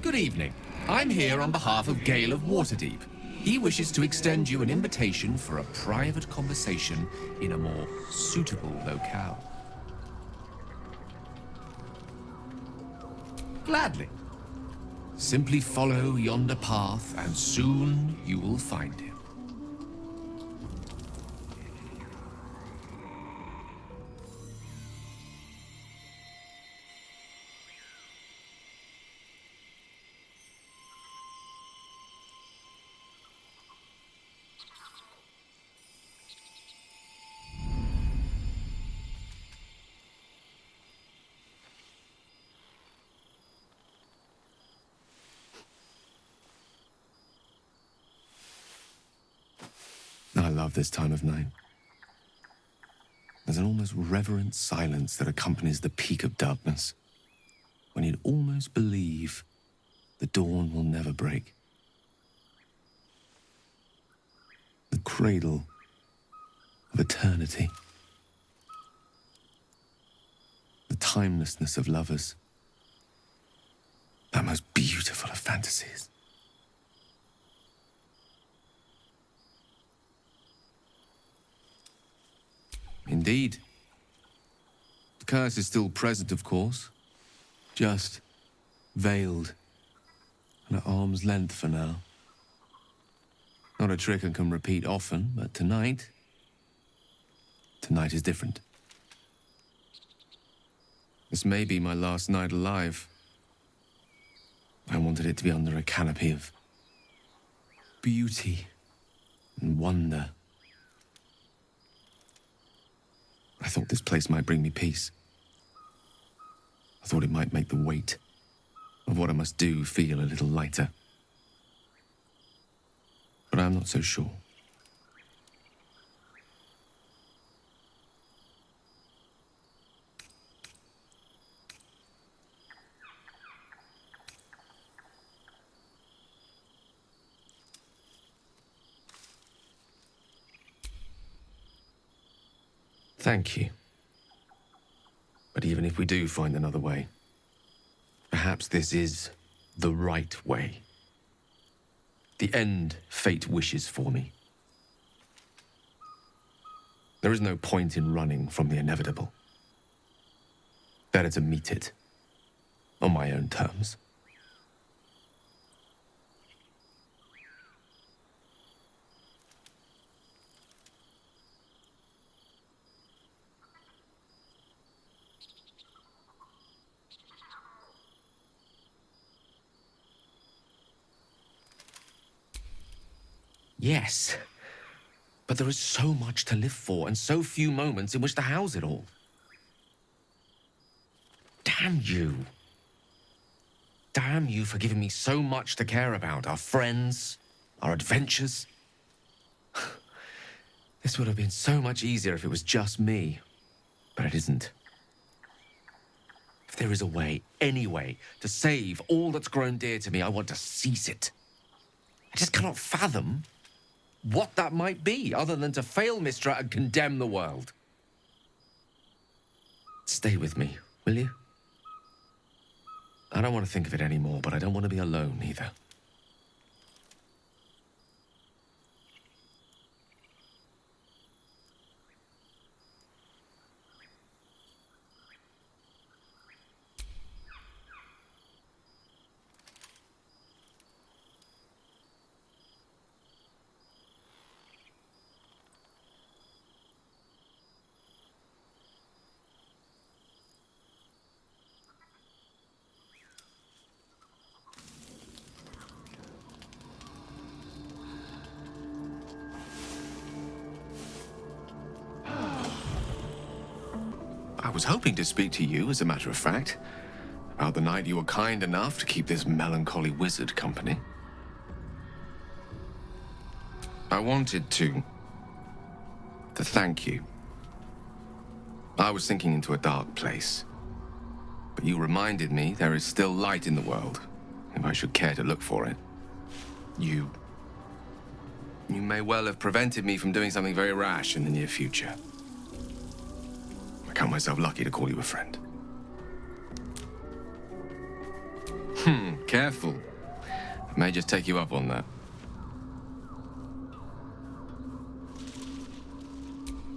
Good evening. I'm here on behalf of Gale of Waterdeep. He wishes to extend you an invitation for a private conversation in a more suitable locale. Gladly. Simply follow yonder path, and soon you will find him. I love this time of night. There's an almost reverent silence that accompanies the peak of darkness, when you'd almost believe the dawn will never break. The cradle of eternity. The timelessness of lovers. That most beautiful of fantasies. Indeed. The curse is still present, of course. Just veiled and at arm's length for now. Not a trick I can repeat often, but tonight is different. This may be my last night alive. I wanted it to be under a canopy of beauty and wonder. I thought this place might bring me peace. I thought it might make the weight of what I must do feel a little lighter. But I'm not so sure. Thank you. But even if we do find another way, perhaps this is the right way. The end fate wishes for me. There is no point in running from the inevitable. Better to meet it on my own terms. Yes, but there is so much to live for and so few moments in which to house it all. Damn you. Damn you for giving me so much to care about. Our friends, our adventures. This would have been so much easier if it was just me, but it isn't. If there is a way, any way, to save all that's grown dear to me, I want to seize it. I just cannot fathom what that might be, other than to fail Mistra and condemn the world. Stay with me, will you? I don't want to think of it anymore, but I don't want to be alone either. I was hoping to speak to you, as a matter of fact, about the night you were kind enough to keep this melancholy wizard company. I wanted to thank you. I was sinking into a dark place, but you reminded me there is still light in the world, if I should care to look for it. You may well have prevented me from doing something very rash in the near future. I count myself lucky to call you a friend. Careful. I may just take you up on that.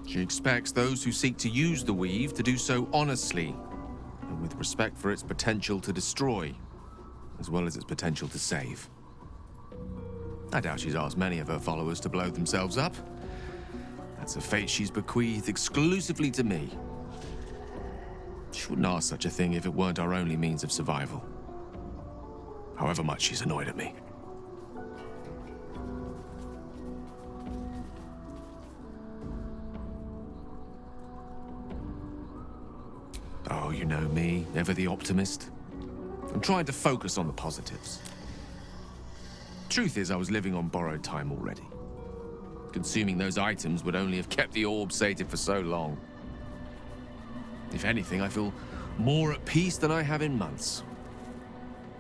She expects those who seek to use the weave to do so honestly and with respect for its potential to destroy, as well as its potential to save. I doubt she's asked many of her followers to blow themselves up. That's a fate she's bequeathed exclusively to me. She wouldn't ask such a thing if it weren't our only means of survival. However much she's annoyed at me. Oh, you know me, ever the optimist. I'm trying to focus on the positives. Truth is, I was living on borrowed time already. Consuming those items would only have kept the orb sated for so long. If anything, I feel more at peace than I have in months.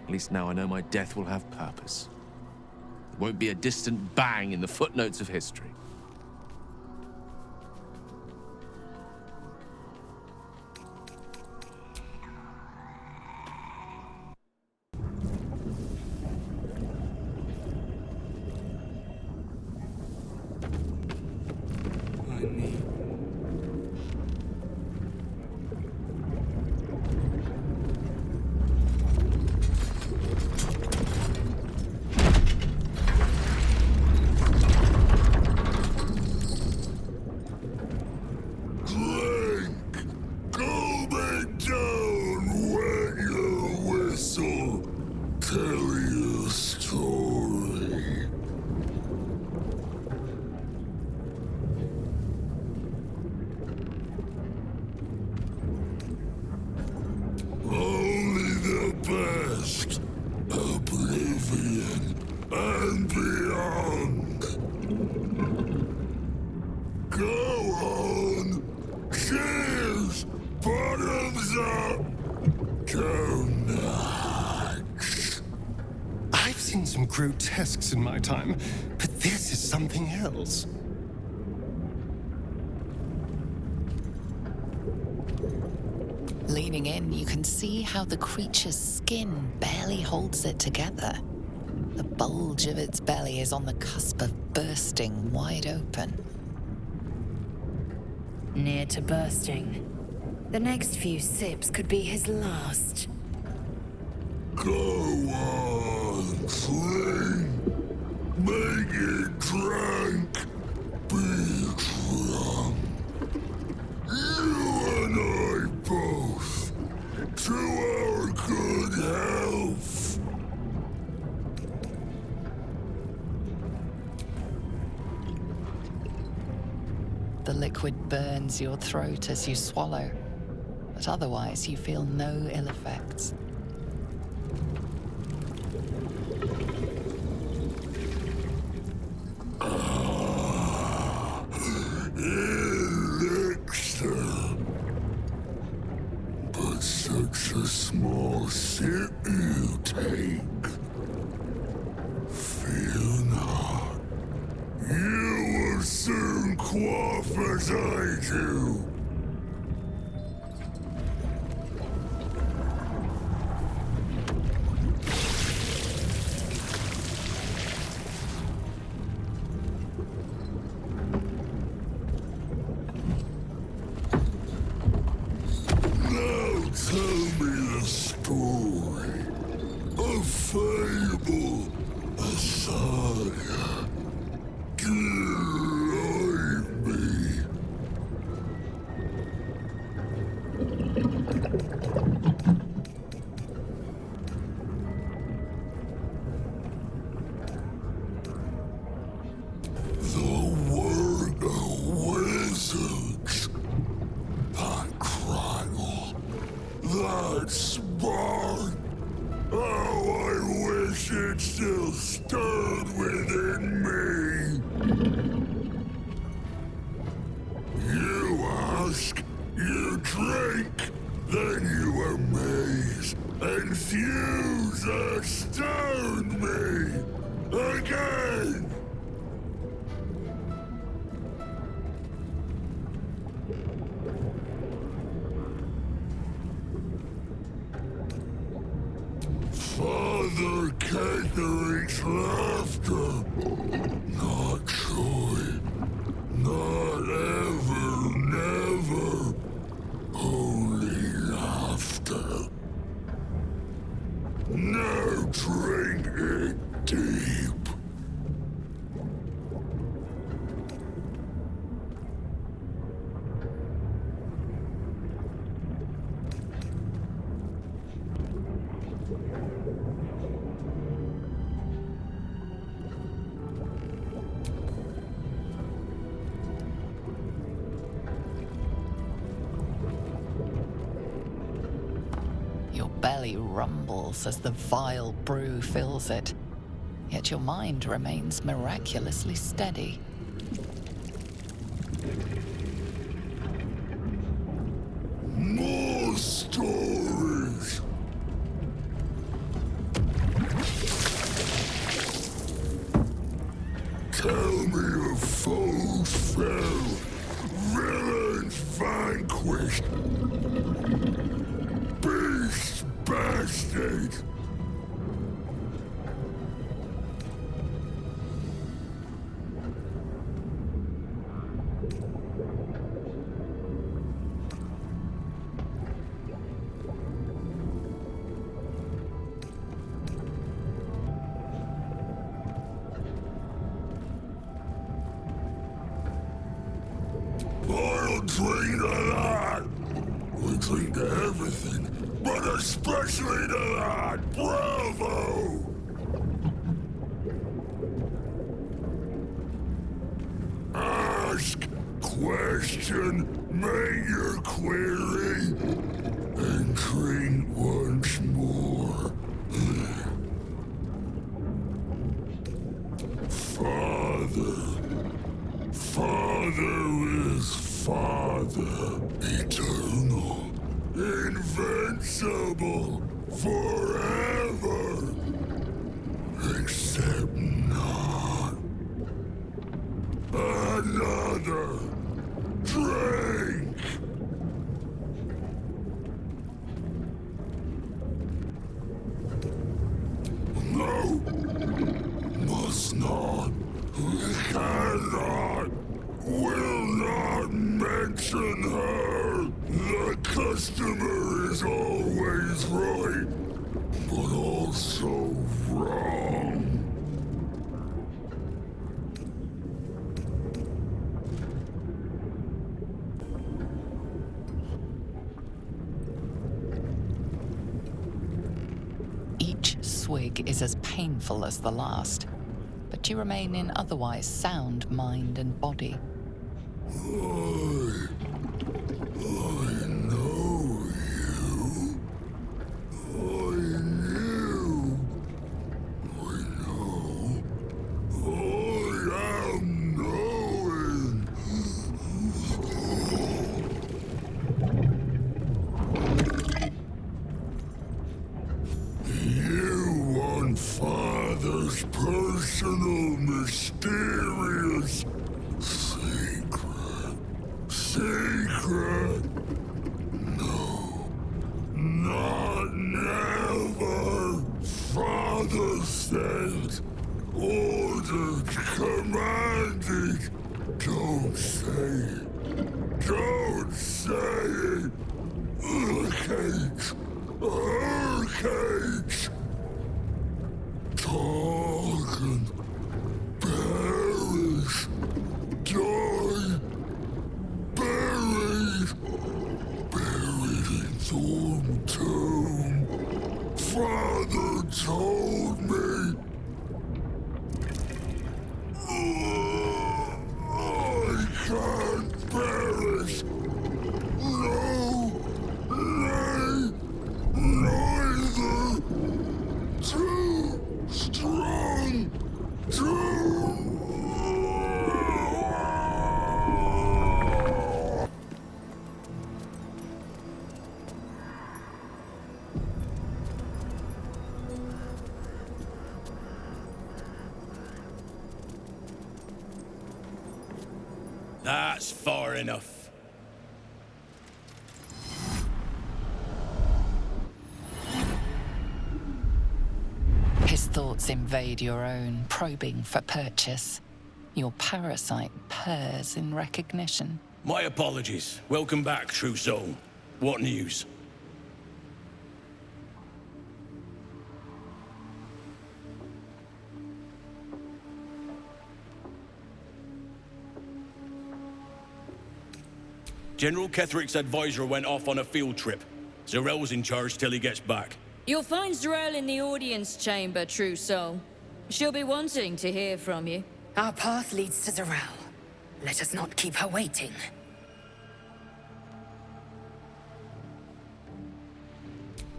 At least now I know my death will have purpose. It won't be a distant bang in the footnotes of history. Grotesques in my time, but this is something else. Leaning in, you can see how the creature's skin barely holds it together. The bulge of its belly is on the cusp of bursting wide open. Near to bursting. The next few sips could be his last. Go on, drink. Make it drink. Be drunk. You and I both. To our good health. The liquid burns your throat as you swallow, but otherwise you feel no ill effects. Small sip you take. Fear not. You will soon quaff as I do. Father hear Catherine's laughter. Not joy. Not ever, never. Only laughter. Now drink it deep. Your belly rumbles as the vile brew fills it, yet your mind remains miraculously steady. More stories. Tell me of foes fell, villains vanquished, beasts bastard. I'll drink to that. We drink to everything, but especially to that. Bravo! Ask, question, make your query, and drink once more. Father. Father is Father, eternal, invincible, forever, except not. Another drink. No, must not, cannot. Will not mention her. The customer is always right, but also wrong. Each swig is as painful as the last, but you remain in otherwise sound mind and body. I know you. I knew. I know. I am knowing. You want Father's personal, mysterious secret? No. Not never. Father said, ordered, commanded. Don't say it. Don't say it. Her cage. Her cage. Talk and perish. Die. Buried in Thorn Tomb. Father told me. I can't perish. No, nay, neither. Too strong. That's far enough. thoughts invade your own, probing for purchase. Your parasite purrs in recognition. My apologies. Welcome back, true soul. What news? General Ketherick's advisor went off on a field trip. Zarel's in charge till he gets back. You'll find Zarel in the audience chamber, true soul. She'll be wanting to hear from you. Our path leads to Zarel. Let us not keep her waiting.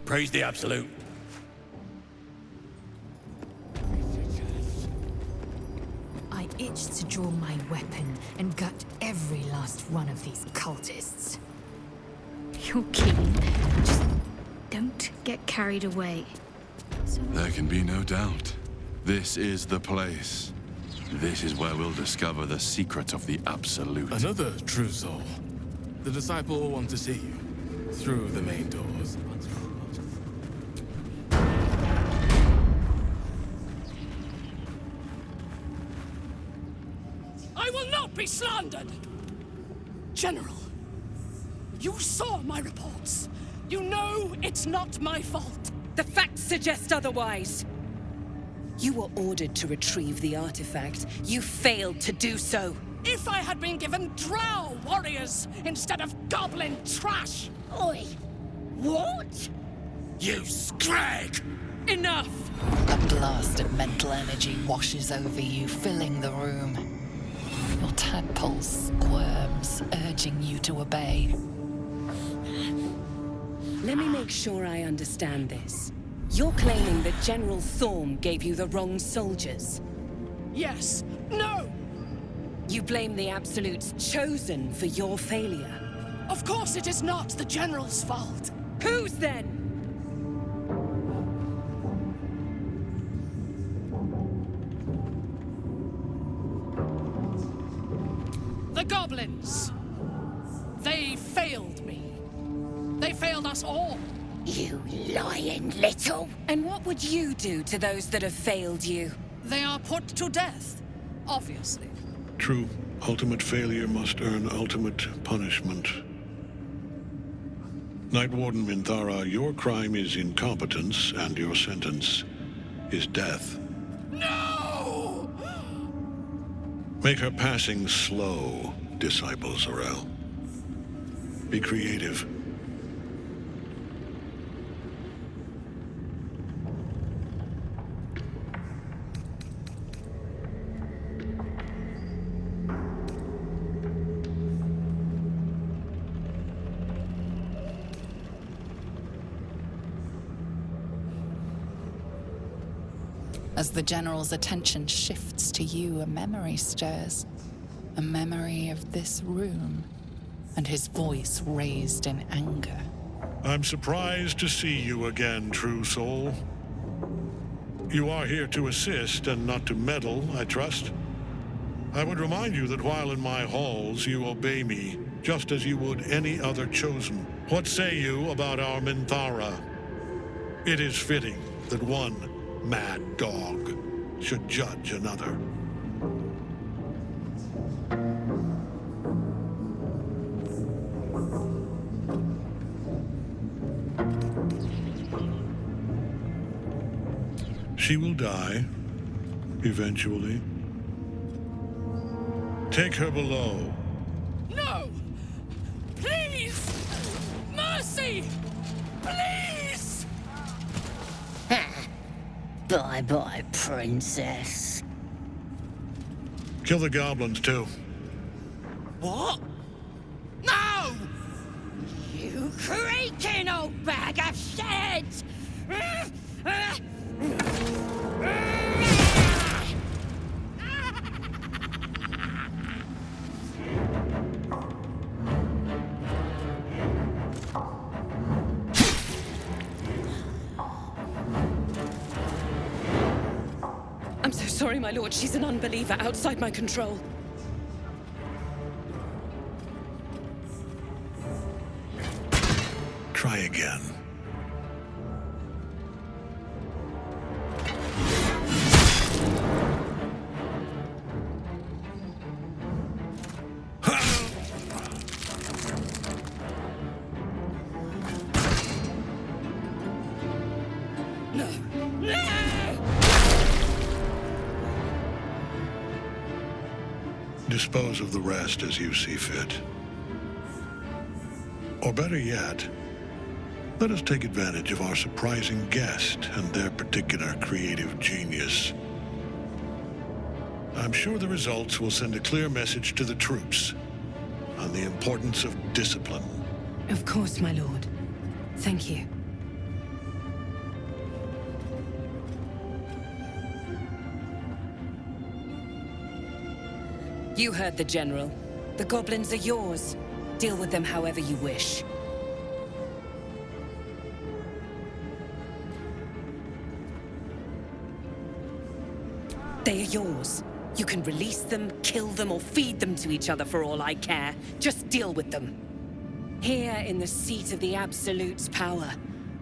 Praise the Absolute. I itch to draw my weapon and gut every last one of these cultists. You're keen. Just don't get carried away. There can be no doubt. This is the place. This is where we'll discover the secret of the Absolute. Another true soul. The disciple will want to see you. Through the main doors. I will not be slandered! General, you saw my reports. You know it's not my fault. The facts suggest otherwise. You were ordered to retrieve the artifact. You failed to do so. If I had been given drow warriors instead of goblin trash! Oi! What? You scrag! Enough! A blast of mental energy washes over you, filling the room. Your tadpole squirms, urging you to obey. Let me make sure I understand this. You're claiming that General Thorm gave you the wrong soldiers. Yes. No! You blame the Absolute's Chosen for your failure. Of course it is not the General's fault. Whose then? The goblins. They failed me. They failed us all. You lying little... And what would you do to those that have failed you? They are put to death, obviously. True. Ultimate failure must earn ultimate punishment. Night Warden Minthara, your crime is incompetence, and your sentence is death. No! Make her passing slow, Disciple Zarel. Be creative. As the General's attention shifts to you, a memory stirs. A memory of this room, and his voice raised in anger. I'm surprised to see you again, true soul. You are here to assist and not to meddle, I trust. I would remind you that while in my halls, you obey me, just as you would any other chosen. What say you about our Minthara? It is fitting that one mad dog should judge another. She will die, eventually. Take her below. No! Please! Mercy! Please! Bye-bye, princess. Kill the goblins, too. What? No! You creaking old bag of shit! I'm so sorry, my lord. She's an unbeliever outside my control. Try again. Dispose of the rest as you see fit. Or better yet, let us take advantage of our surprising guest and their particular creative genius. I'm sure the results will send a clear message to the troops on the importance of discipline. Of course, my lord. Thank you. You heard the General. The goblins are yours. Deal with them however you wish. They are yours. You can release them, kill them, or feed them to each other for all I care. Just deal with them. Here in the seat of the Absolute's power,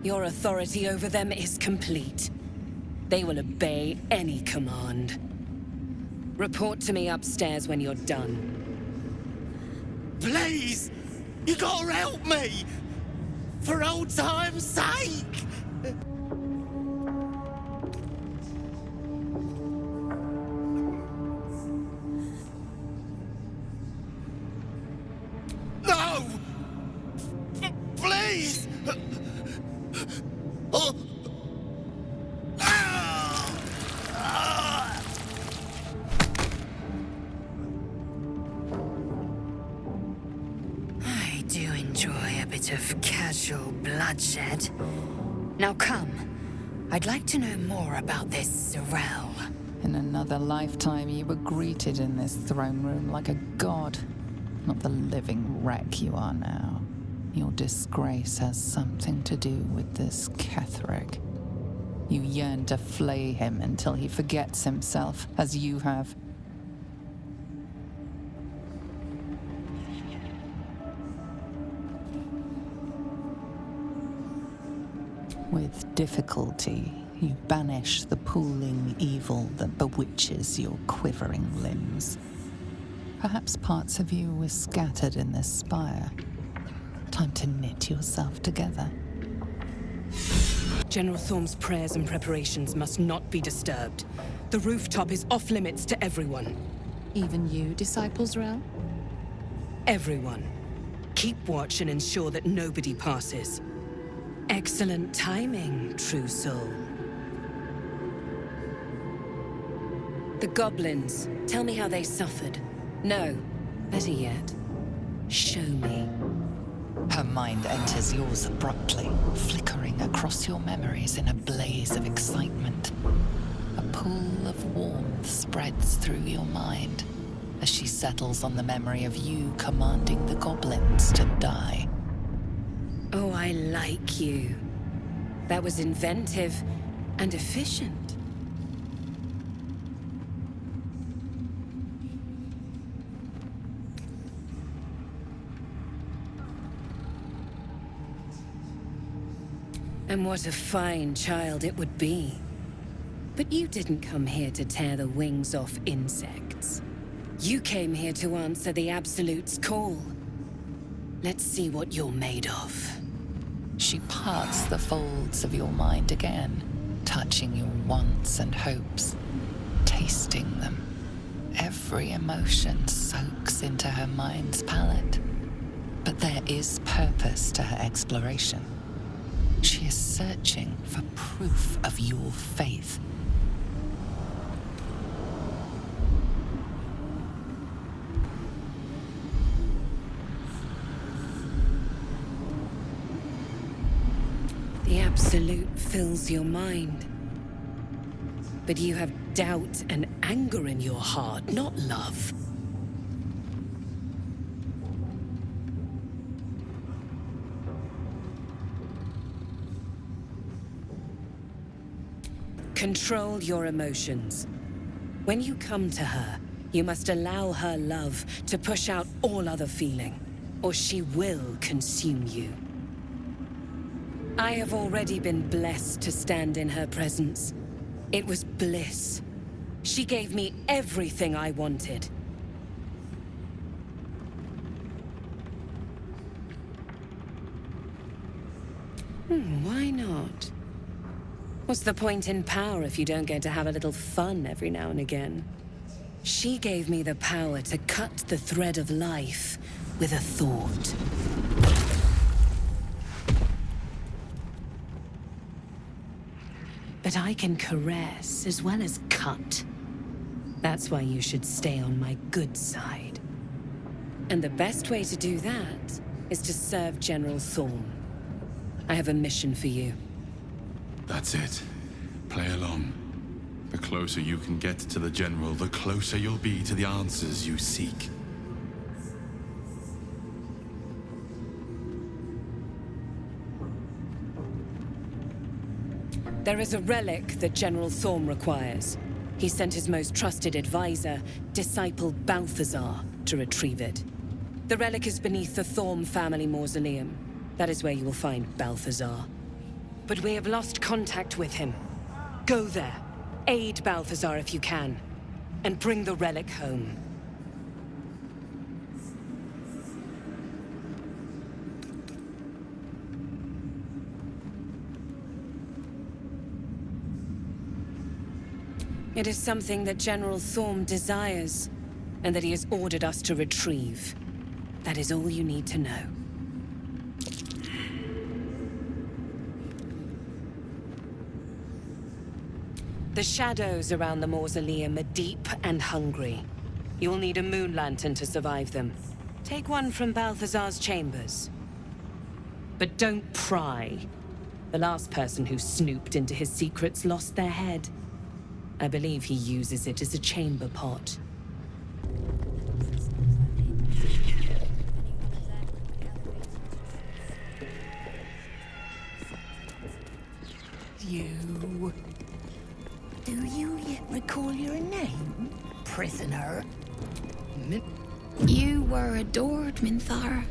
your authority over them is complete. They will obey any command. Report to me upstairs when you're done. Please! You gotta help me! For old time's sake! No! Please! Oh! I do enjoy a bit of casual bloodshed. Now come. I'd like to know more about this Sorrel. In another lifetime, you were greeted in this throne room like a god, not the living wreck you are now. Your disgrace has something to do with this Ketheric. You yearn to flay him until he forgets himself, as you have. With difficulty, you banish the pooling evil that bewitches your quivering limbs. Perhaps parts of you were scattered in this spire. Time to knit yourself together. General Thorm's prayers and preparations must not be disturbed. The rooftop is off limits to everyone. Even you, Disciples Realm? Everyone. Keep watch and ensure that nobody passes. Excellent timing, true soul. The goblins. Tell me how they suffered. No, better yet, show me. Her mind enters yours abruptly, flickering across your memories in a blaze of excitement. A pool of warmth spreads through your mind as she settles on the memory of you commanding the goblins to die. Oh, I like you. That was inventive and efficient. And what a fine child it would be. But you didn't come here to tear the wings off insects. You came here to answer the Absolute's call. Let's see what you're made of. She parts the folds of your mind again, touching your wants and hopes, tasting them. Every emotion soaks into her mind's palette. But there is purpose to her exploration. She is searching for proof of your faith. The Absolute fills your mind. But you have doubt and anger in your heart, not love. Control your emotions. When you come to her, you must allow her love to push out all other feeling, or she will consume you. I have already been blessed to stand in her presence. It was bliss. She gave me everything I wanted. Why not? What's the point in power if you don't get to have a little fun every now and again? She gave me the power to cut the thread of life with a thought. But I can caress as well as cut. That's why you should stay on my good side. And the best way to do that is to serve General Thorm. I have a mission for you. That's it. Play along. The closer you can get to the General, the closer you'll be to the answers you seek. There is a relic that General Thorm requires. He sent his most trusted advisor, disciple Balthazar, to retrieve it. The relic is beneath the Thorm family mausoleum. That is where you will find Balthazar. But we have lost contact with him. Go there, aid Balthazar if you can, and bring the relic home. It is something that General Thorm desires, and that he has ordered us to retrieve. That is all you need to know. The shadows around the mausoleum are deep and hungry. You'll need a moon lantern to survive them. Take one from Balthazar's chambers. But don't pry. The last person who snooped into his secrets lost their head. I believe he uses it as a chamber pot. You... Do you yet recall your name, prisoner? You were adored, Minthara.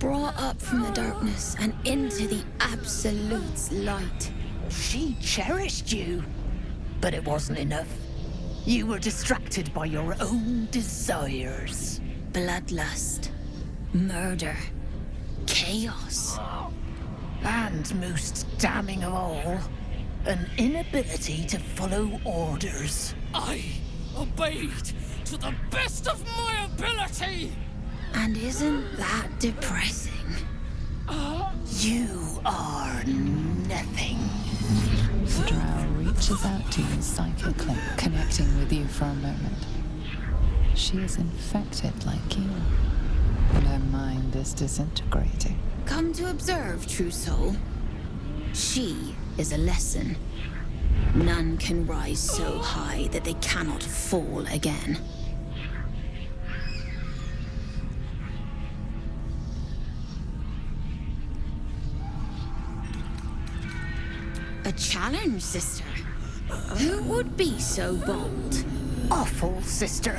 Brought up from the darkness and into the Absolute's light. She cherished you. But it wasn't enough. You were distracted by your own desires. Bloodlust, murder, chaos. And most damning of all, an inability to follow orders. I obeyed to the best of my ability! And isn't that depressing? You are nothing. The drow reaches out to you psychically, connecting with you for a moment. She is infected like you, and her mind is disintegrating. Come to observe, true soul. She is a lesson. None can rise so high that they cannot fall again. A challenge, sister. Who would be so bold? Awful, sister.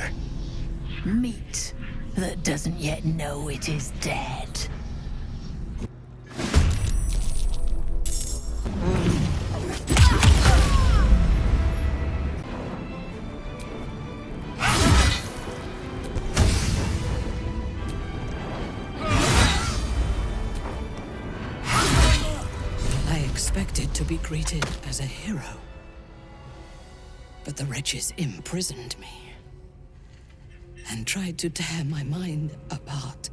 Meat that doesn't yet know it is dead. To be greeted as a hero. But the wretches imprisoned me and tried to tear my mind apart.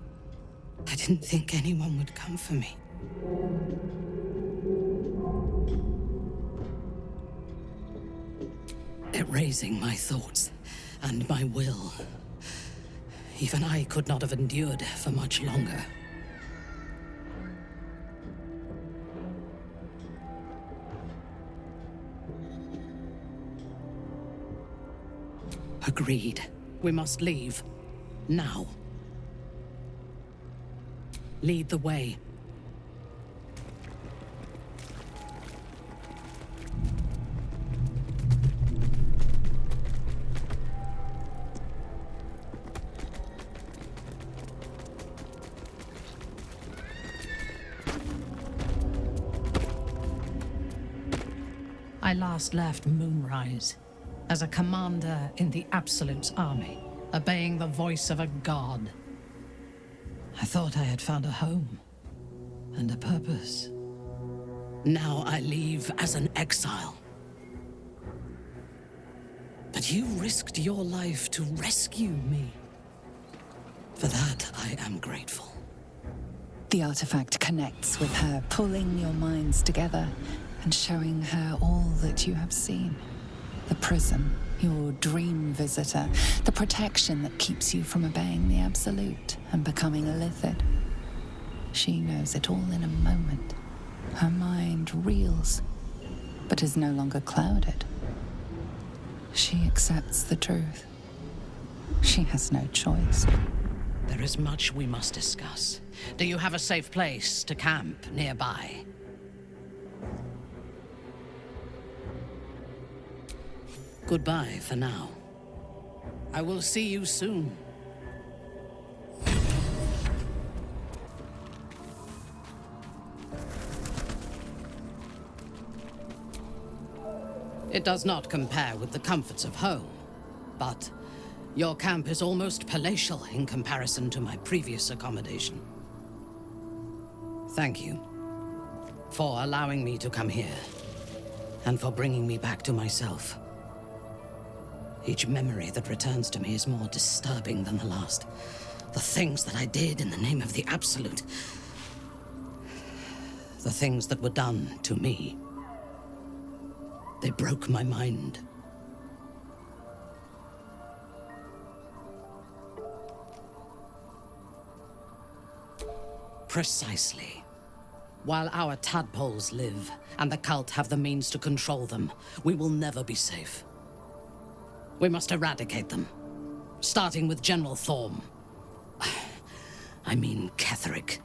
I didn't think anyone would come for me. Erasing my thoughts and my will. Even I could not have endured for much longer. Agreed. We must leave. Now. Lead the way. I last left Moonrise as a commander in the Absolute's army, obeying the voice of a god. I thought I had found a home and a purpose. Now I leave as an exile. But But you risked your life to rescue me. For that, I am grateful. The artifact connects with her, pulling your minds together and showing her all that you have seen. The prism, your dream visitor, the protection that keeps you from obeying the Absolute and becoming a Lithid. She knows it all in a moment. Her mind reels, but is no longer clouded. She accepts the truth. She has no choice. There is much we must discuss. Do you have a safe place to camp nearby? Goodbye for now. I will see you soon. It does not compare with the comforts of home, but your camp is almost palatial in comparison to my previous accommodation. Thank you for allowing me to come here, and for bringing me back to myself. Each memory that returns to me is more disturbing than the last. The things that I did in the name of the Absolute. The things that were done to me. They broke my mind. Precisely. While our tadpoles live, and the cult have the means to control them, we will never be safe. We must eradicate them, starting with General Thorm. I mean Ketheric.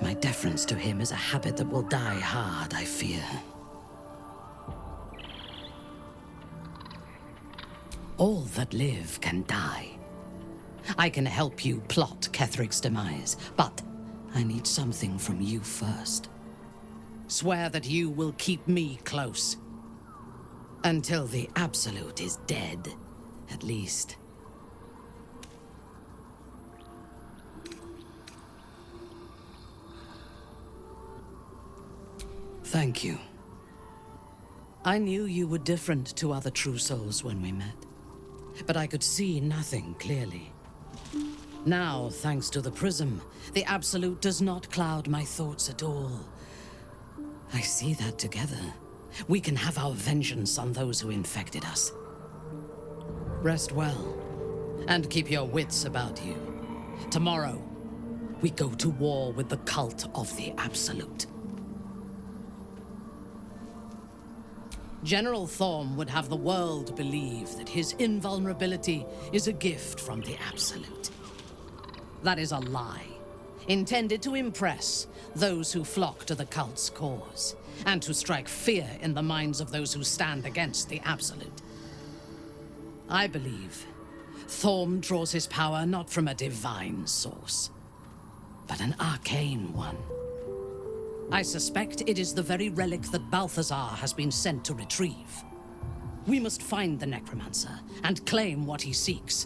My deference to him is a habit that will die hard, I fear. All that live can die. I can help you plot Ketheric's demise, but I need something from you first. Swear that you will keep me close. Until the Absolute is dead, at least. Thank you. I knew you were different to other true souls when we met, but I could see nothing clearly. Now, thanks to the prism, the Absolute does not cloud my thoughts at all. I see that together, we can have our vengeance on those who infected us. Rest well, and keep your wits about you. Tomorrow, we go to war with the cult of the Absolute. General Thorm would have the world believe that his invulnerability is a gift from the Absolute. That is a lie, intended to impress those who flock to the cult's cause, and to strike fear in the minds of those who stand against the Absolute. I believe Thorm draws his power not from a divine source, but an arcane one. I suspect it is the very relic that Balthazar has been sent to retrieve. We must find the necromancer and claim what he seeks,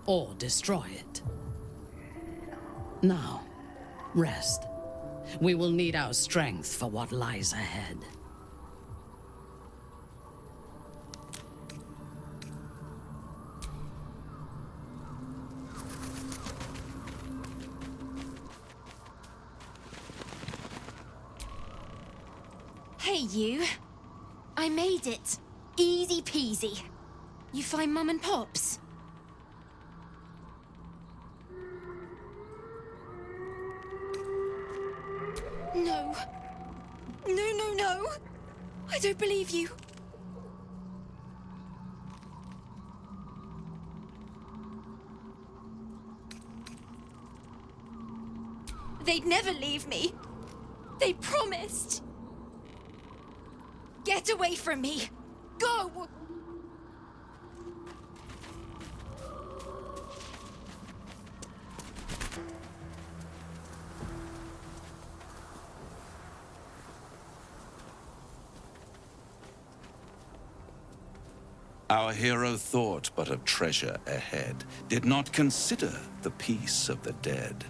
or destroy it. Now, rest. We will need our strength for what lies ahead. Hey, you. I made it. Easy peasy. You find Mum and Pops? No. No. I don't believe you. They'd never leave me. They promised. Get away from me! Go! Our hero thought but of treasure ahead, did not consider the peace of the dead.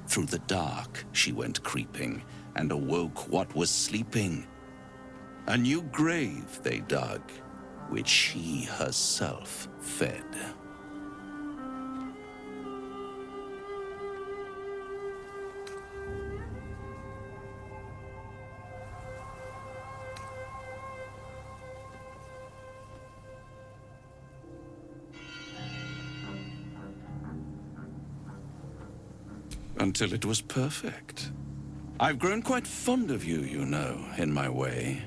Through the dark she went creeping, and awoke what was sleeping. A new grave they dug, which she herself fed. Until it was perfect. I've grown quite fond of you, you know, in my way.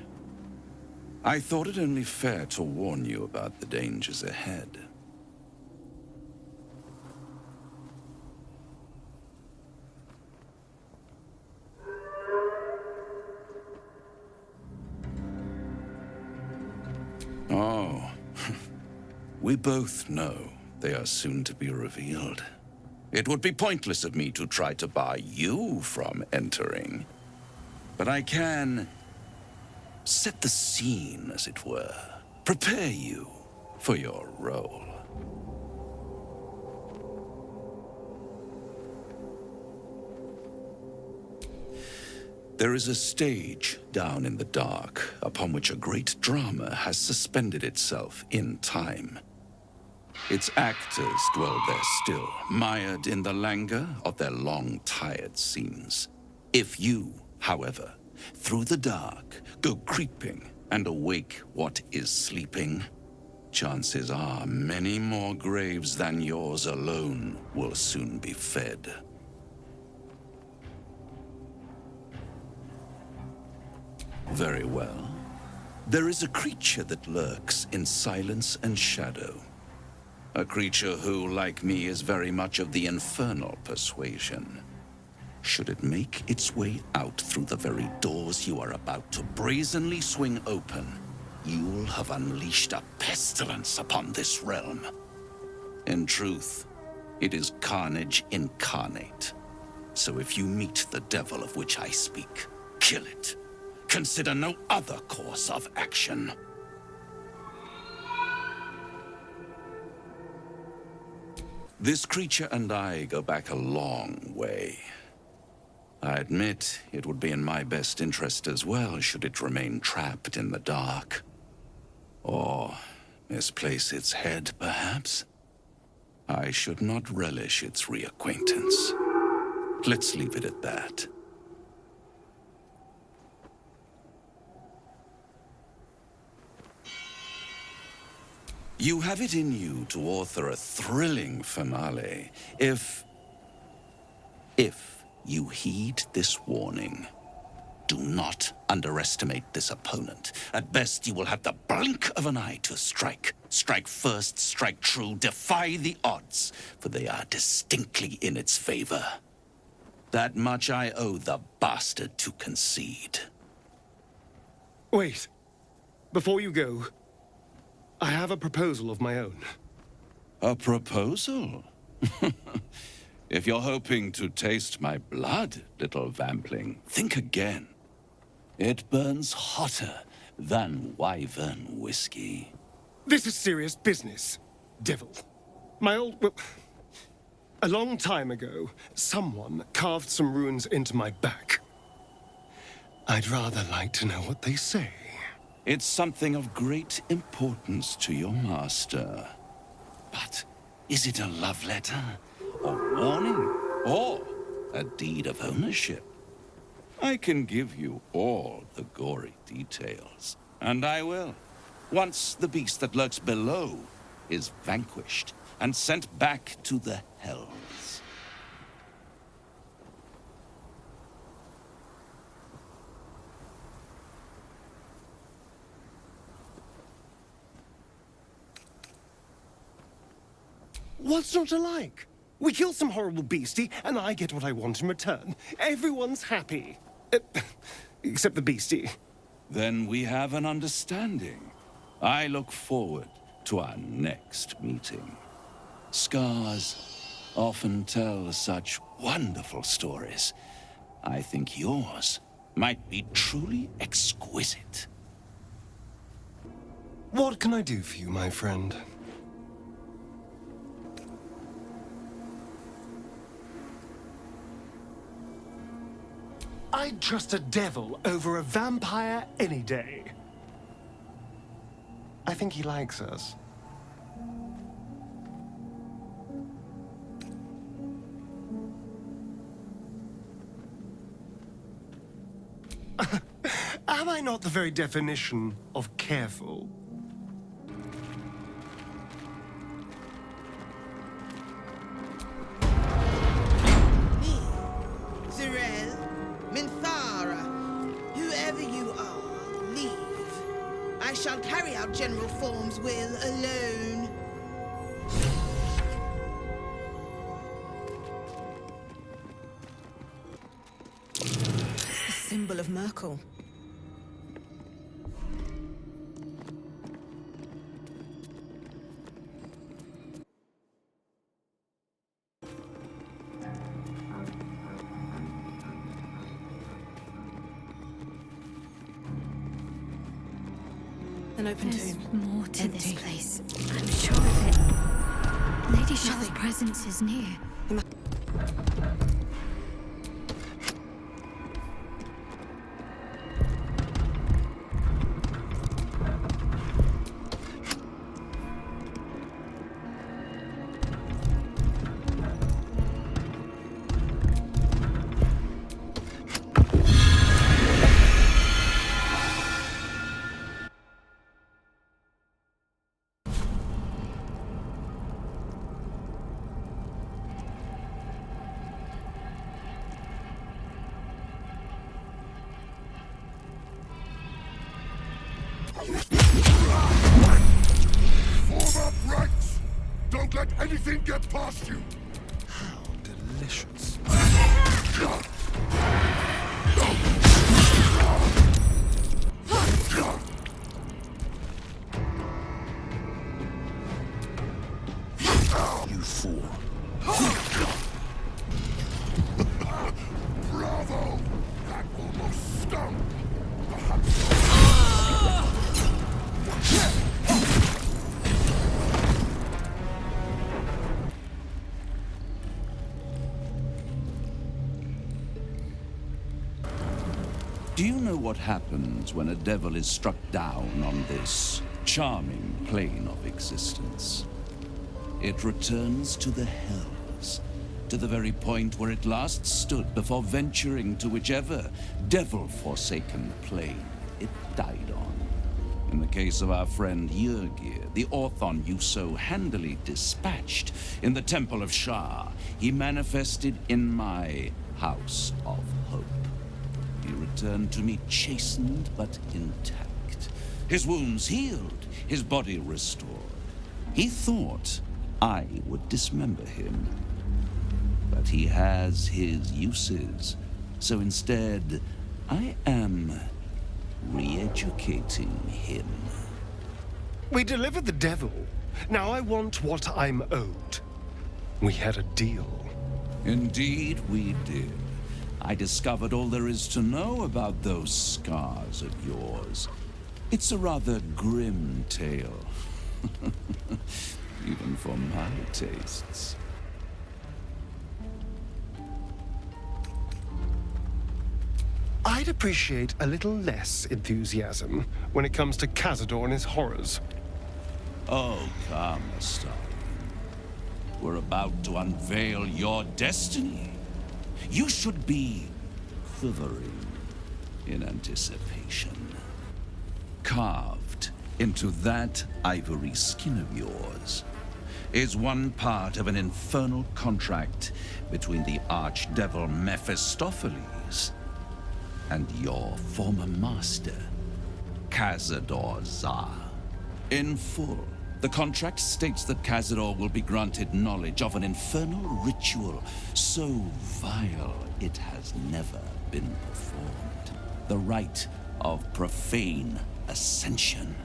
I thought it only fair to warn you about the dangers ahead. Oh, we both know they are soon to be revealed. It would be pointless of me to try to bar you from entering. But I can set the scene, as it were. Prepare you for your role. There is a stage down in the dark upon which a great drama has suspended itself in time. Its actors dwell there still, mired in the languor of their long, tired scenes. If you, however, through the dark, go creeping and awake what is sleeping, chances are many more graves than yours alone will soon be fed. Very well. There is a creature that lurks in silence and shadow. A creature who, like me, is very much of the infernal persuasion. Should it make its way out through the very doors you are about to brazenly swing open, you'll have unleashed a pestilence upon this realm. In truth, it is carnage incarnate. So if you meet the devil of which I speak, kill it. Consider no other course of action. This creature and I go back a long way. I admit it would be in my best interest as well should it remain trapped in the dark. Or misplace its head, perhaps? I should not relish its reacquaintance. Let's leave it at that. You have it in you to author a thrilling finale if you heed this warning. Do not underestimate this opponent. At best, you will have the blink of an eye to strike. Strike first, strike true, defy the odds, for they are distinctly in its favor. That much I owe the bastard to concede. Wait. Before you go, I have a proposal of my own. A proposal? If you're hoping to taste my blood, little vampling, think again. It burns hotter than wyvern whiskey. This is serious business, devil. Well, a long time ago, someone carved some runes into my back. I'd rather like to know what they say. It's something of great importance to your master. But is it a love letter, a warning, or a deed of ownership? I can give you all the gory details, and I will, once the beast that lurks below is vanquished and sent back to the hells. What's not to like? We kill some horrible beastie, and I get what I want in return. Everyone's happy. Except the beastie. Then we have an understanding. I look forward to our next meeting. Scars often tell such wonderful stories. I think yours might be truly exquisite. What can I do for you, my friend? I'd trust a devil over a vampire any day. I I think he likes us. Am I not the very definition of careful? Me, Zerel, Minthara, whoever you are, leave. I shall carry out General Form's will alone. It's the symbol of Merkel. An open There's tomb. more to Empty. this place. I'm sure of it. Lady Shah's presence is near. Form up ranks! Don't let anything get past you! How delicious. You fool. Bravo! That almost stung! Do you know what happens when a devil is struck down on this charming plane of existence? It returns to the hells, to the very point where it last stood before venturing to whichever devil-forsaken plane it died on. In the case of our friend Yrgir, the Orthon you so handily dispatched in the Temple of Shah, he manifested in my House of Hope. He returned to me chastened but intact. His wounds healed, his body restored. He thought I would dismember him. But he has his uses. So instead, I am re-educating him. We delivered the devil. Now I want what I'm owed. We had a deal. Indeed, we did. I discovered all there is to know about those scars of yours. It's a rather grim tale. Even for my tastes. I'd appreciate a little less enthusiasm when it comes to Cazador and his horrors. Oh, come, Astarion. We're about to unveil your destiny. You should be quivering in anticipation. Carved into that ivory skin of yours is one part of an infernal contract between the archdevil Mephistopheles and your former master, Cazador Za. In full, the contract states that Cazador will be granted knowledge of an infernal ritual so vile it has never been performed. The rite of profane ascension.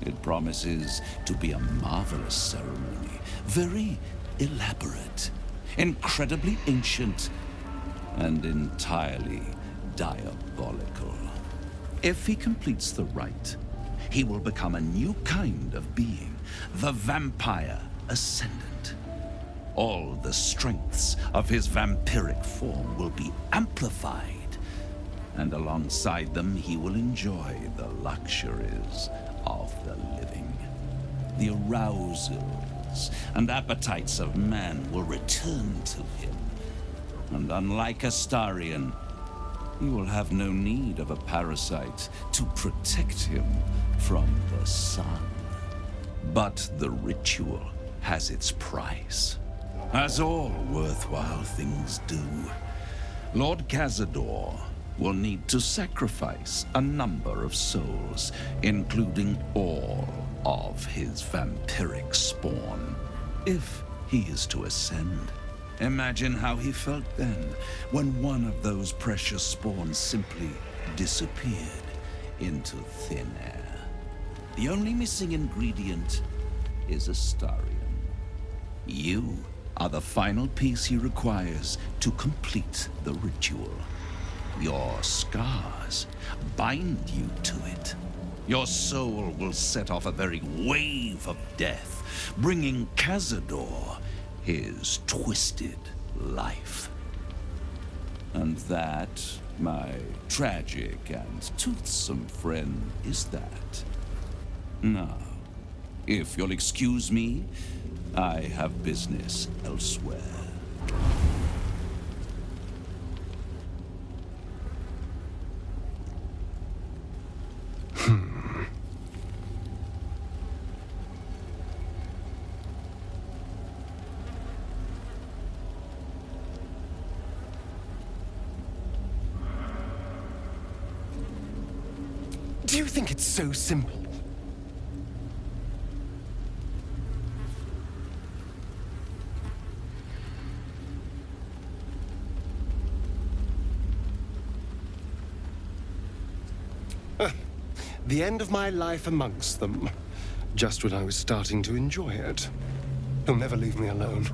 It promises to be a marvelous ceremony, very elaborate, incredibly ancient, and entirely diabolical. If he completes the rite, he will become a new kind of being, the Vampire Ascendant. All the strengths of his vampiric form will be amplified, and alongside them he will enjoy the luxuries of the living. the arousals and appetites of man will return to him. And unlike Astarion, he will have no need of a parasite to protect him from the sun. But the ritual has its price, as all worthwhile things do. Lord Cazador will need to sacrifice a number of souls, including all of his vampiric spawn, if he is to ascend. Imagine how he felt then, when one of those precious spawns simply disappeared into thin air. The only missing ingredient is Astarion. You are the final piece he requires to complete the ritual. Your scars bind you to it. Your soul will set off a very wave of death, bringing Cazador his twisted life. And that, my tragic and toothsome friend, is that. Now, if you'll excuse me, I have business elsewhere. Do you think it's so simple? The end of my life amongst them, just when I was starting to enjoy it. He'll never leave me alone.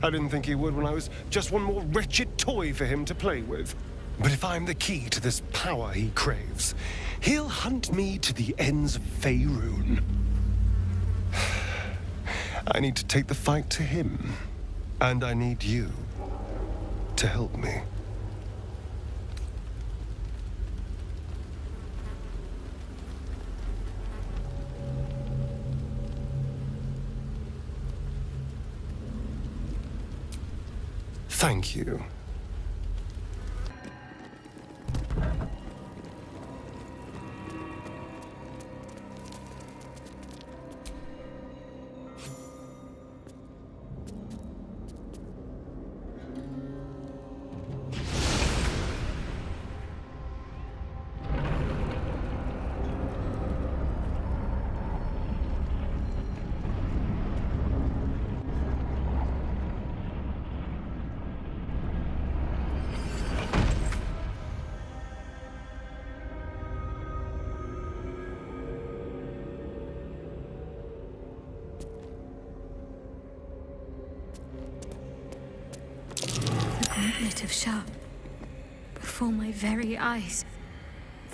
I didn't think he would when I was just one more wretched toy for him to play with. But if I'm the key to this power he craves, he'll hunt me to the ends of Faerun. I need to take the fight to him, and I need you to help me. Thank you. Gauntlet of Shah. Before my very eyes.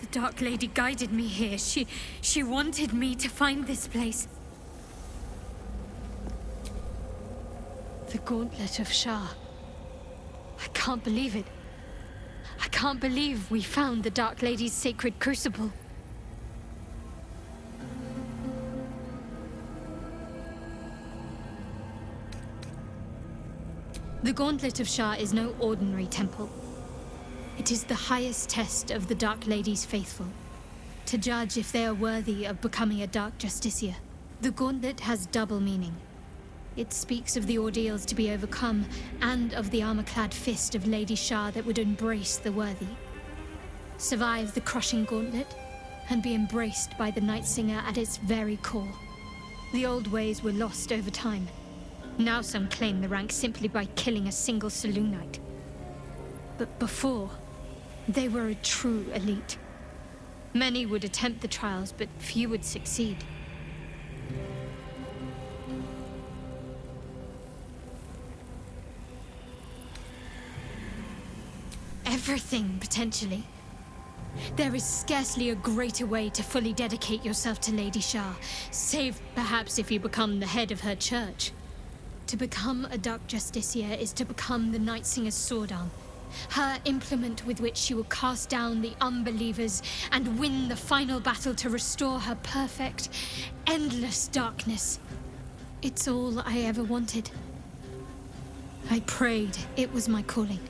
The Dark Lady guided me here. She wanted me to find this place. The Gauntlet of Shah. I can't believe it. I can't believe we found the Dark Lady's sacred crucible. The Gauntlet of Shah is no ordinary temple. It is the highest test of the Dark Lady's faithful, to judge if they are worthy of becoming a Dark Justiciar. The Gauntlet has double meaning. It speaks of the ordeals to be overcome, and of the armor-clad fist of Lady Shah that would embrace the worthy. Survive the crushing gauntlet, and be embraced by the Night Singer at its very core. The old ways were lost over time. Now some claim the rank simply by killing a single Selûnite. But before, they were a true elite. Many would attempt the trials, but few would succeed. Everything, potentially. There is scarcely a greater way to fully dedicate yourself to Lady Shah, save perhaps if you become the head of her church. To become a Dark Justiciar is to become the Night Singer's sword arm, Her implement with which she will cast down the unbelievers and win the final battle to restore her perfect, endless darkness. It's all I ever wanted. I prayed it was my calling.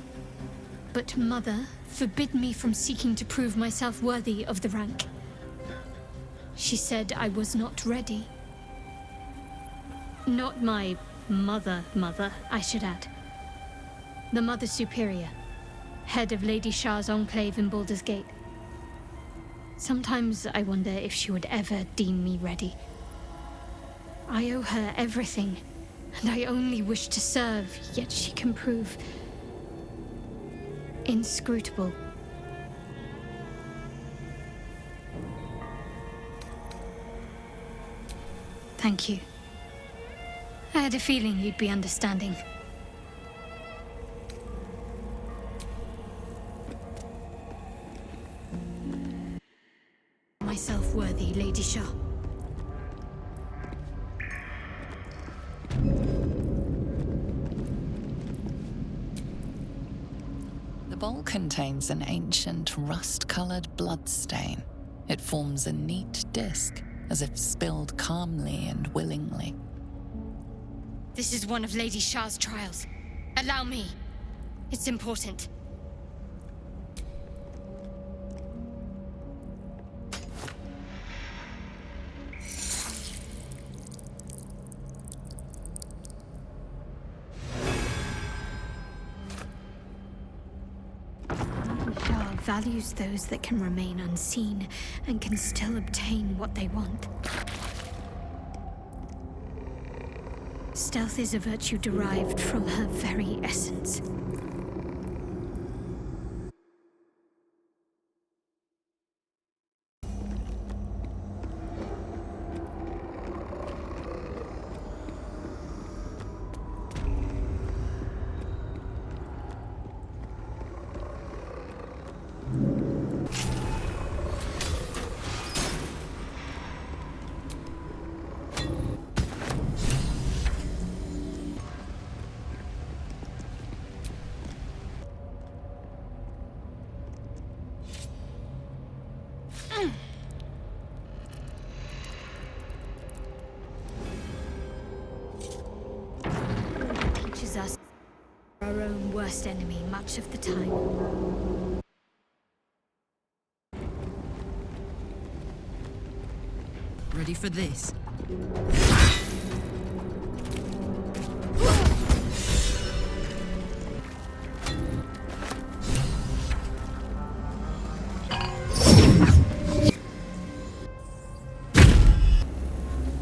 But Mother forbid me from seeking to prove myself worthy of the rank. She said I was not ready. Not my mother, I should add. The Mother Superior, head of Lady Shah's enclave in Baldur's Gate. Sometimes I wonder if she would ever deem me ready. I owe her everything, and I only wish to serve, yet she can prove inscrutable. Thank you. I had a feeling you'd be understanding. Myself worthy, Lady Shah. The bowl contains an ancient rust-colored bloodstain. It forms a neat disc, as if spilled calmly and willingly. This is one of Lady Shah's trials. Allow me. It's important. Shah values those that can remain unseen and can still obtain what they want. Stealth is a virtue derived from her very essence. Teaches us our own worst enemy much of the time. Ready for this?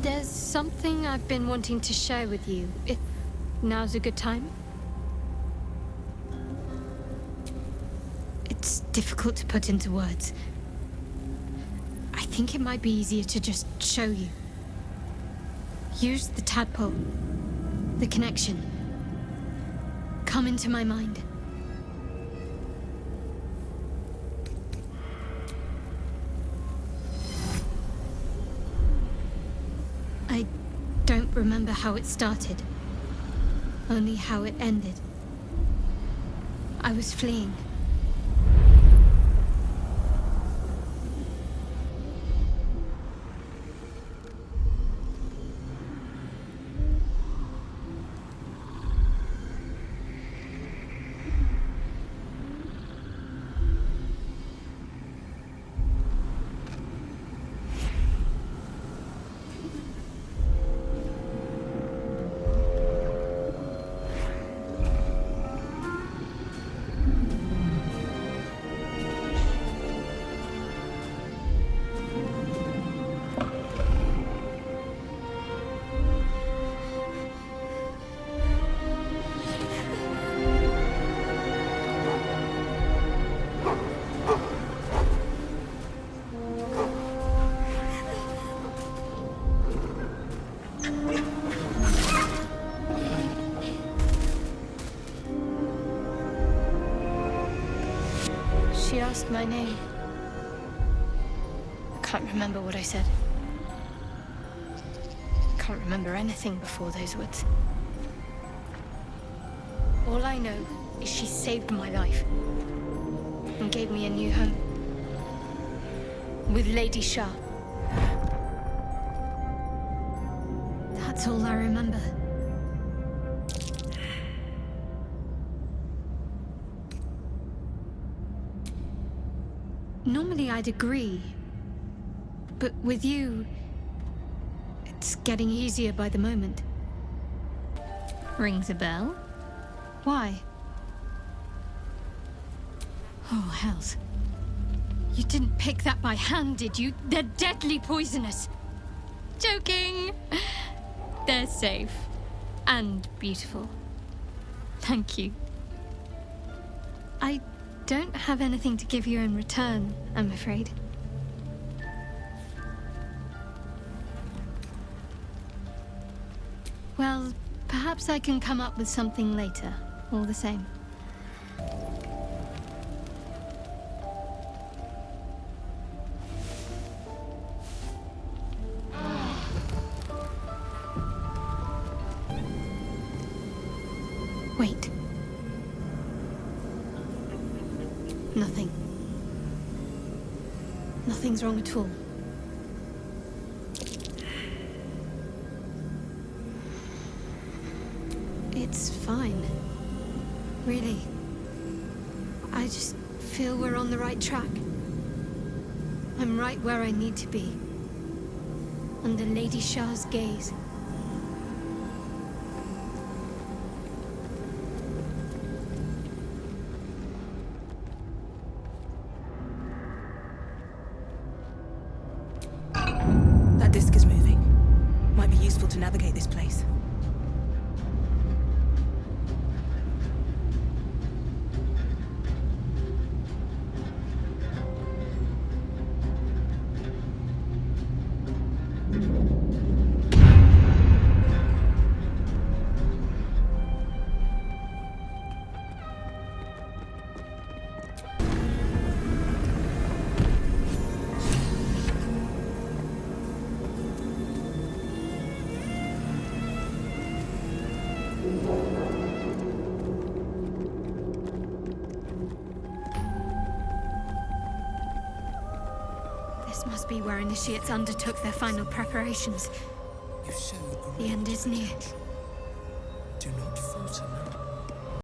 There's something I've been wanting to share with you, if now's a good time. It's difficult to put into words. I think it might be easier to just show you. Use the tadpole, the connection. Come into my mind. I don't remember how it started, only how it ended. I was fleeing. She asked my name. I can't remember what I said. Can't remember anything before those words. All I know is she saved my life and gave me a new home with Lady Shah. That's all I remember. Normally I'd agree, but with you, it's getting easier by the moment. Rings a bell? Why? Oh, hells. You didn't pick that by hand, did you? They're deadly poisonous. Joking! They're safe. And beautiful. Thank you. I don't have anything to give you in return, I'm afraid. Well, perhaps I can come up with something later, all the same. Wait. Nothing. Nothing's wrong at all. It's fine. Really. I just feel we're on the right track. I'm right where I need to be. Under Lady Shah's gaze. That disc is moving. Might be useful to navigate this place. This must be where initiates undertook their final preparations. You showed The end is near. Do not falter now.